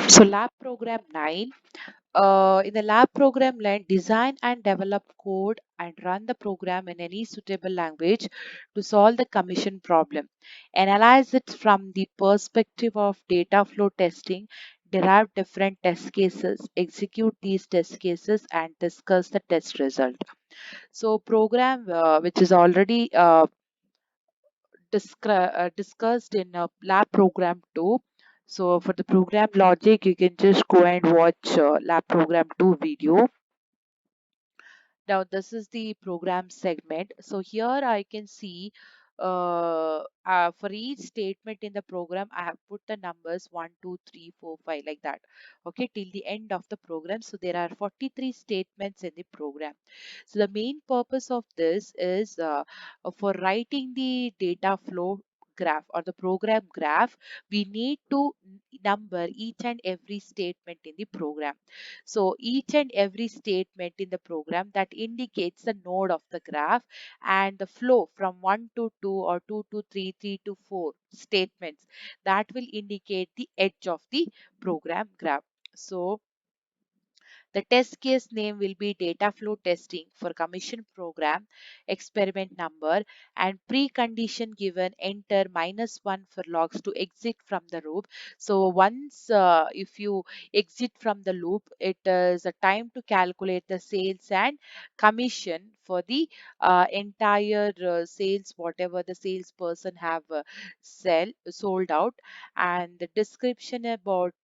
So lab program 9. In the lab program 9, design and develop code and run the program in any suitable language to solve the commission problem. Analyze it from the perspective of data flow testing. Derive different test cases, execute these test cases, and discuss the test result. So program which is already discussed in lab program 2. So for the program logic, you can just go and watch lab program 2 video. Now this is the program segment. So here I can see for each statement in the program, I have put the numbers 1, 2, 3, 4, 5 like that. Okay, till the end of the program. So there are 43 statements in the program. So the main purpose of this is for writing the data flow graph or the program graph, we need to number each and every statement in the program. So each and every statement in the program that indicates the node of the graph and the flow from 1 to 2 or 2 to 3, 3 to 4 statements that will indicate the edge of the program graph. So the test case name will be data flow testing for commission program, experiment number, and precondition given enter -1 for logs to exit from the loop. So once if you exit from the loop, it is a time to calculate the sales and commission for the entire sales, whatever the salesperson have sold out, and the description about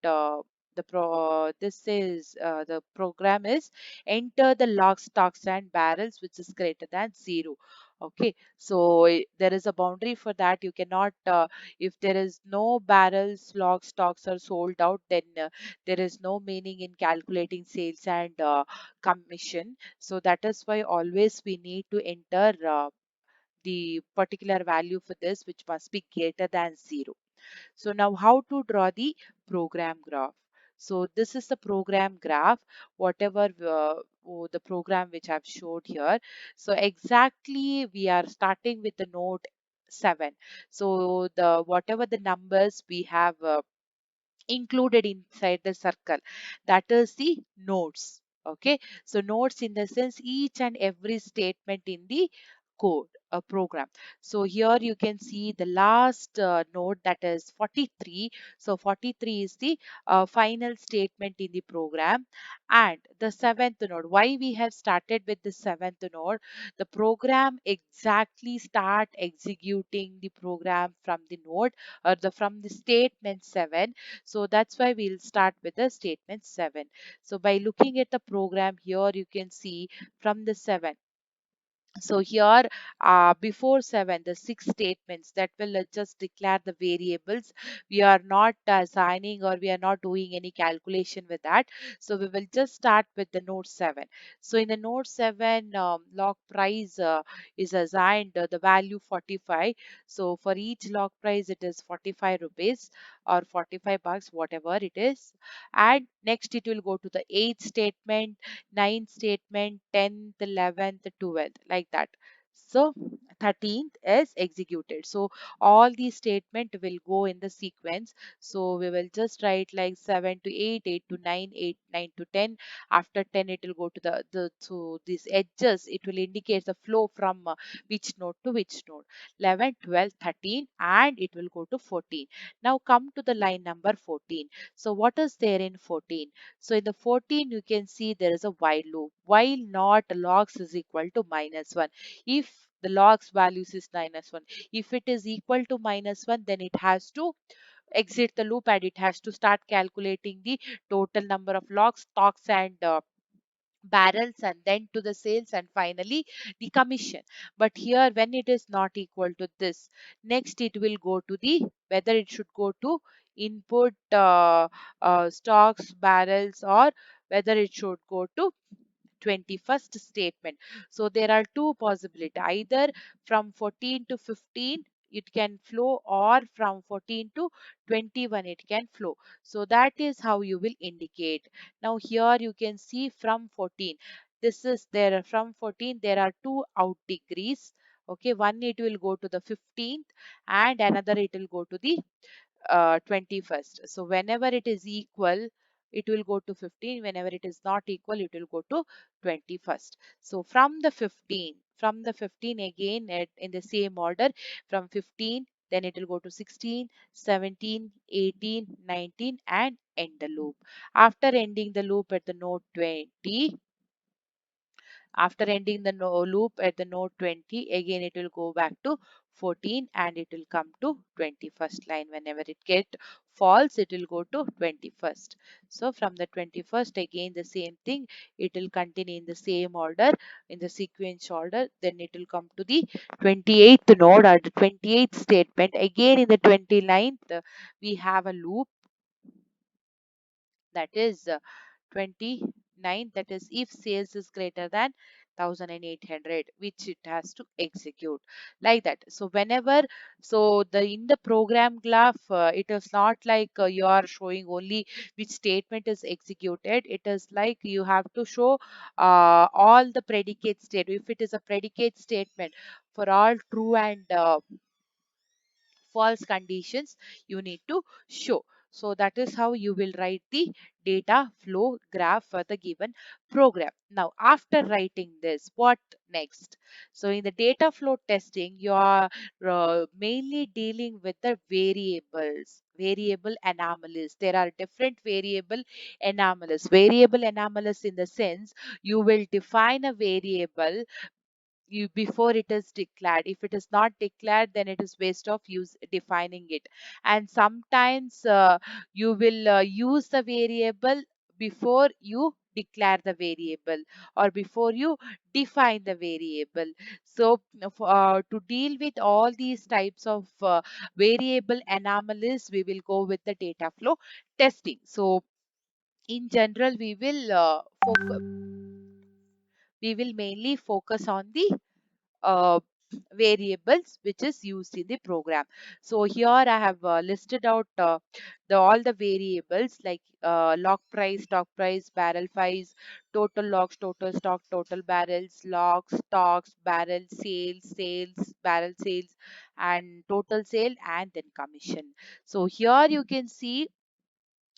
this is the program is enter the log stocks and barrels which is greater than 0. Okay, so there is a boundary for that. You cannot if there is no barrels log stocks are sold out, then there is no meaning in calculating sales and commission. So that is why always we need to enter the particular value for this which must be greater than 0. So now how to draw the program graph. So this is the program graph, whatever the program which I've showed here. So exactly we are starting with the node 7. So the whatever the numbers we have included inside the circle, that is the nodes. Okay, so nodes in the sense each and every statement in the code program. So here you can see the last node, that is 43. So 43 is the final statement in the program, and the seventh node, why we have started with the seventh node, the program exactly start executing the program from the node or the from the statement 7. So that's why we'll start with the statement 7. So by looking at the program here, you can see from the 7. So here before 7, the 6 statements that will just declare the variables. We are not assigning or we are not doing any calculation with that. So we will just start with the node 7. So in the node 7, log price is assigned the value 45. So for each log price it is 45 rupees or 45 bucks, whatever it is. And next it will go to the 8th statement, ninth statement, 10th, 11th, 12th, like that. So 13th is executed. So all these statement will go in the sequence. So we will just write like 7 to 8, 8 to 9, 8, 9 to 10. After 10, it will go to the to these edges. It will indicate the flow from which node to which node. 11, 12, 13, and it will go to 14. Now come to the line number 14. So what is there in 14? So in the 14, you can see there is a while loop. While not logs is equal to -1. If the logs values is -1, if it is equal to -1, then it has to exit the loop and it has to start calculating the total number of logs, stocks, and barrels, and then to the sales, and finally the commission. But here when it is not equal to this, next it will go to the whether it should go to input stocks, barrels, or whether it should go to 21st statement. So there are two possibility, either from 14 to 15 it can flow, or from 14 to 21 it can flow. So that is how you will indicate. Now here you can see from 14, this is there from 14 there are two out degrees. Okay, one it will go to the 15th and another it will go to the 21st. So whenever it is equal, it will go to 15. Whenever it is not equal, it will go to 21st. So from the 15 again in the same order, from 15, then it will go to 16, 17, 18, 19, and end the loop. After ending the loop at the node 20, after ending the loop at the node 20, again it will go back to 14 and it will come to 21st line. Whenever it get false, it will go to 21st. So from the 21st, again the same thing. It will continue in the same order, in the sequence order. Then it will come to the 28th node or the 28th statement. Again in the 29th, we have a loop, that is 29, that is if sales is greater than 1800, which it has to execute like that. So whenever, so the in the program graph, it is not like you are showing only which statement is executed. It is like you have to show all the predicate state. If it is a predicate statement, for all true and false conditions you need to show. So that is how you will write the data flow graph for the given program. Now after writing this, what next? So in the data flow testing, you are mainly dealing with the variables, variable anomalies. There are different variable anomalies in the sense you will define a variable you before it is declared. If it is not declared, then it is waste of use defining it. And sometimes you will use the variable before you declare the variable or before you define the variable. So to deal with all these types of variable anomalies, we will go with the data flow testing. So in general, we will mainly focus on the uh, variables which is used in the program. So here I have listed out the all the variables like log price, stock price, barrel price, total logs, total stock, total barrels, logs, stocks, barrel sales, barrel sales, and total sale, and then commission. So here you can see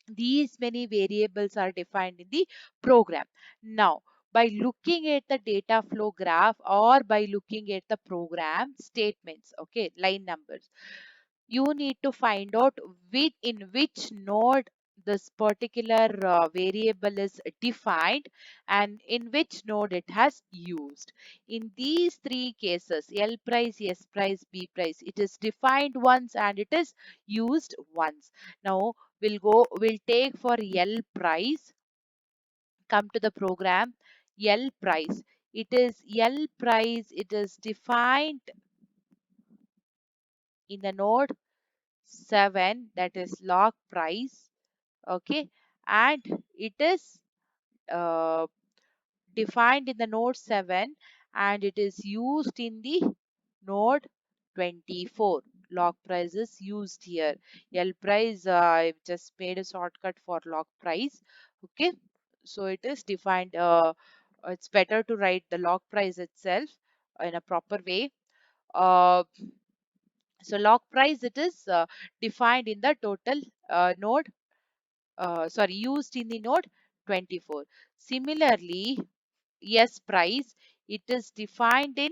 these many variables are defined in the program. Now, by looking at the data flow graph or by looking at the program statements, okay, line numbers, you need to find out in which node this particular variable is defined and in which node it has used. In these three cases, L price, S price, B price, it is defined once and it is used once. Now we'll take for L price, come to the program, L price. It is L price, it is defined in the node 7, that is log price, okay, and it is uh, defined in the node 7 and it is used in the node 24. Log price is used here. L price, I've just made a shortcut for log price, okay. So it is defined, it's better to write the log price itself in a proper way. uh, so log price, it is defined in the total node, sorry, used in the node 24. Similarly, S price, it is defined in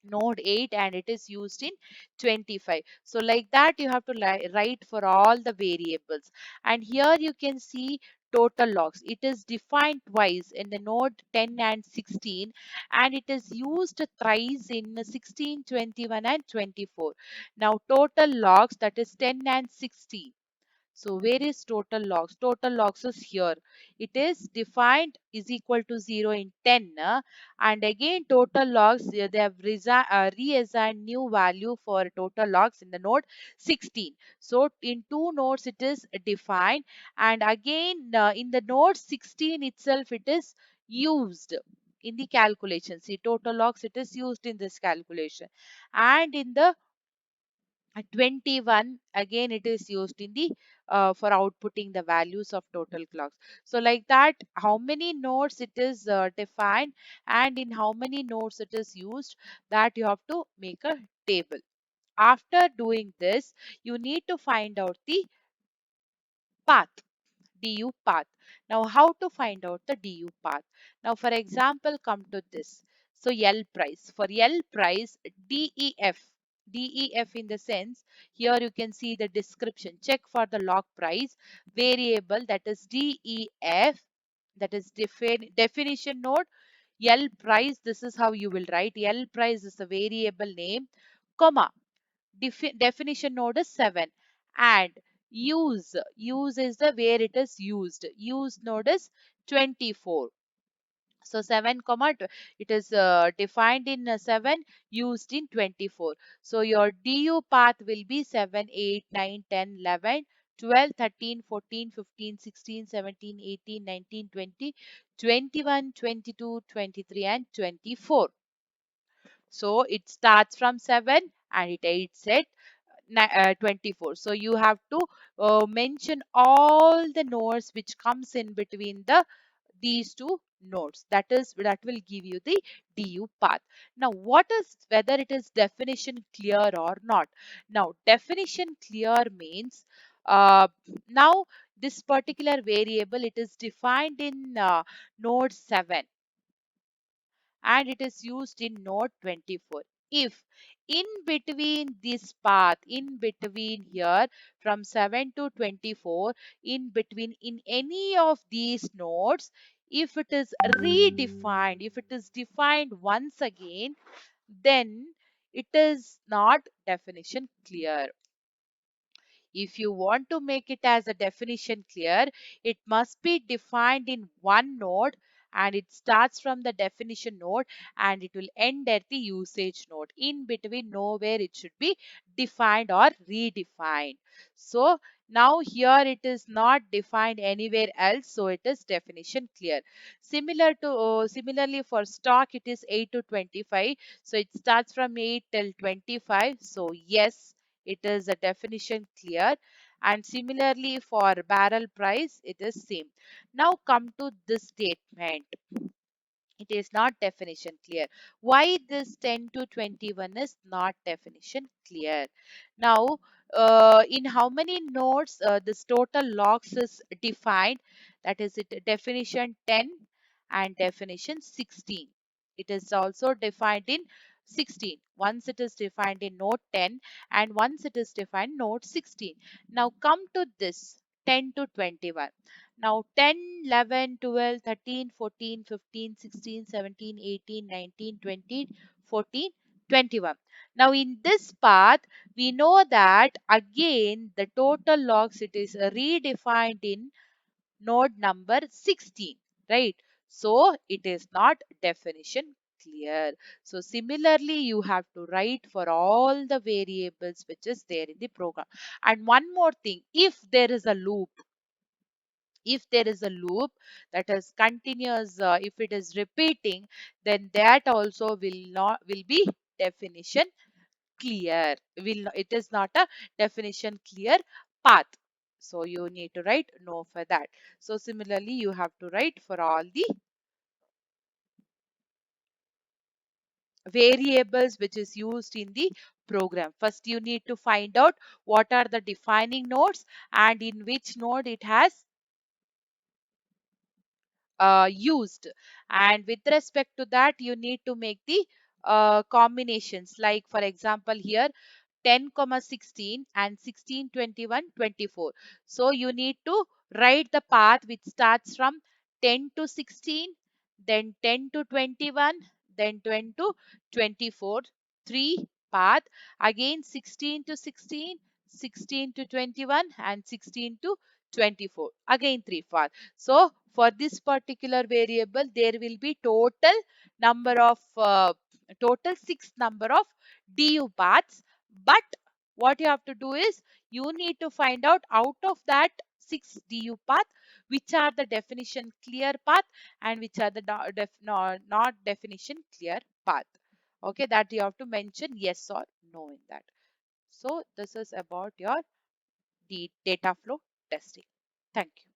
node 8 and it is used in 25. So like that you have to write for all the variables. And here you can see total logs. It is defined twice in the node 10 and 16 and it is used thrice in 16, 21 and 24. Now total logs, that is 10 and 16. So where is total logs? Total logs is here. It is defined is equal to 0 in 10. And again total logs, they have reassigned new value for total logs in the node 16. So in two nodes it is defined and again in the node 16 itself it is used in the calculation. See, total logs, it is used in this calculation. And in the 21, again it is used in the for outputting the values of total clocks. So like that, how many nodes it is defined and in how many nodes it is used, that you have to make a table. After doing this, you need to find out the path, du path. Now, how to find out the du path? Now, for example, come to this. So, L price. For L price, DEF. DEF in the sense, here you can see the description. Check for the log price variable, that is DEF, that is definition node. L price, this is how you will write. L price is a variable name, comma. Definition node is 7, and use is the where it is used. Use node is 24. So 7 comma it is defined in 7, used in 24. So your du path will be 7, 8, 9, 10, 11, 12, 13, 14, 15, 16, 17, 18, 19, 20, 21, 22, 23, and 24. So it starts from 7 and it ends at 24. So you have to mention all the nodes which comes in between these two nodes. That will give you the du path. Now, what is whether it is definition clear or not? Now, definition clear means uh, now this particular variable, it is defined in node 7 and it is used in node 24. If in between this path, in between here from 7 to 24, in between in any of these nodes, if it is redefined, if it is defined once again, then it is not definition clear. If you want to make it as a definition clear, it must be defined in one node and it starts from the definition node and it will end at the usage node. In between, nowhere it should be defined or redefined. So now here it is not defined anywhere else, so it is definition clear. Similarly for stock, it is 8 to 25. So it starts from 8 till 25. So yes, it is a definition clear, and similarly for barrel price it is same. Now come to this statement, it is not definition clear. Why this 10 to 21 is not definition clear? Now in how many nodes this total logs is defined? That is it definition 10 and definition 16. It is also defined in 16. Once it is defined in node 10 and once it is defined node 16. Now come to this 10 to 21. Now 10, 11, 12, 13, 14, 15, 16, 17, 18, 19, 20, 14, 21. Now in this path, we know that again the total logs, it is redefined in node number 16, right? So it is not definition clear. So similarly, you have to write for all the variables which is there in the program. And one more thing, if there is a loop, if there is a loop that is continuous, if it is repeating, then that also will be definition clear. It is not a definition clear path. So you need to write no for that. So similarly, you have to write for all the variables which is used in the program. First, you need to find out what are the defining nodes and in which node it has used, and with respect to that you need to make the combinations, like for example here 10 comma 16 and 16 21 24. So you need to write the path which starts from 10 to 16, then 10 to 21, then 20 to 24, three path, again 16 to 16, 16 to 21 and 16 to 24, again three path. So for this particular variable there will be number of total six number of du paths, but what you have to do is you need to find out of that 6 du path which are the definition clear path and which are the not definition clear path. Okay, that you have to mention yes or no in that. So this is about your data flow testing. Thank you.